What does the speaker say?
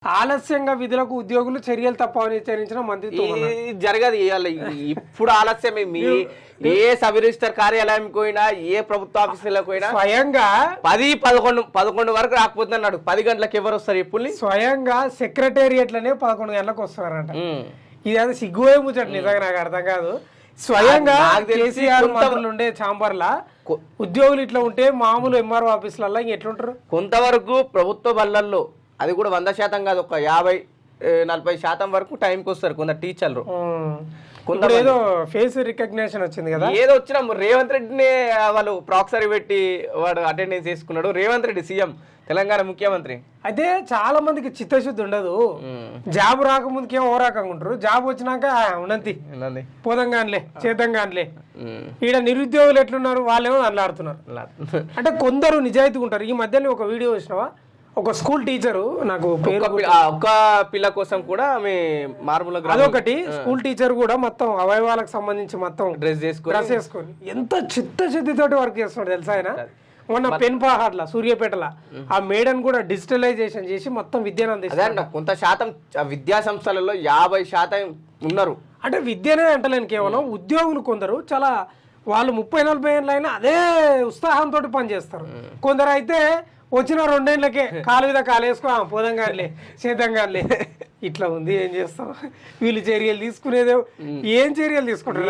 ఆలస్యంగా విధులకు ఉద్యోగులు చర్యలు తప్పవని హెచ్చరించిన మంత్రి జరగదు ఇప్పుడు ఆలస్యమే మీ ఏ సబ్ రిజిస్టర్ కార్యాలయం పోయినా ఏ ప్రభుత్వ ఆఫీసులకు పోయినా స్వయంగా 10-11 వరకు రాకపోతున్నాడు 10 గంటలకు ఎవరు వస్తారు ఇప్పుడు స్వయంగా సెక్రటేరియట్లనే 11 గంటలకు వస్తున్నారంట. ఇదేదో సిగ్గువే ముచ్చట నిజంగా నాకు అర్థం కాదు. స్వయంగా కేసీఆర్ మంత్రులు ఉండే ఛాంబర్లా ఉద్యోగులు ఇట్లా ఉంటే మామూలు ఎంఆర్ఓ ఆఫీసులలో ఎట్లుంటారు? కొంతవరకు ప్రభుత్వ బళ్ళల్లో అది కూడా 100% కాదు, ఒక 50-40% వరకు టైంకి వస్తారు కొంత టీచర్లు. ఏదో ఫేస్ రికగ్నిషన్ వచ్చింది కదా, ఏదో వచ్చినా రేవంత్ రెడ్డిని వాళ్ళు ప్రాక్సరీ పెట్టి వాడు అటెండెన్స్ చేసుకున్నాడు. రేవంత్ రెడ్డి సీఎం తెలంగాణ ముఖ్యమంత్రి. అయితే చాలా మందికి చిత్తశుద్ధి ఉండదు. జాబ్ రాకముందుకేమో ఓ రకంగా ఉంటారు, జాబ్ వచ్చినాక ఉన్నది పోదంగానిలే చేద్దంగానిలే. ఈడ నిరుద్యోగులు ఎట్లున్నారు, వాళ్ళేమో అల్లాడుతున్నారు. అంటే కొందరు నిజాయితీగా ఉంటారు. ఈ మధ్యలో ఒక వీడియో వచ్చినావా, ఒక స్కూల్ టీచరు, నాకు పేరు ఒక పిల్ల కోసం కూడా ఆమె మారుమూల అదొకటి స్కూల్ టీచర్ కూడా మొత్తం అవయవాలకు సంబంధించి మొత్తం డ్రెస్ వేసుకొని ఎంత చిత్తశుద్ధితోటి వర్క్ చేస్తున్నాడు తెలుసా ఆయన. మొన్న పెన్పహాడ్ల సూర్యాపేటల ఆ మేడన్ కూడా డిజిటలైజేషన్ చేసి మొత్తం విద్యను అందిస్తారు. కొంత శాతం విద్యా సంస్థలలో 50% ఉన్నారు. అంటే విద్యనే అంటలేను, కేవలం ఉద్యోగులు కొందరు చాలా వాళ్ళు 30-40 ఏళ్ళు అయినా అదే ఉత్సాహంతో పనిచేస్తారు. కొందరు అయితే వచ్చిన 2 ఏళ్ళకే కాలు మీద కాలు వేసుకో పోదంగానిలే చేద్దంగానిలే. ఇట్లా ఉంది, ఏం చేస్తాం. వీళ్ళు చర్యలు తీసుకునేదే, ఏం చర్యలు తీసుకుంటారు?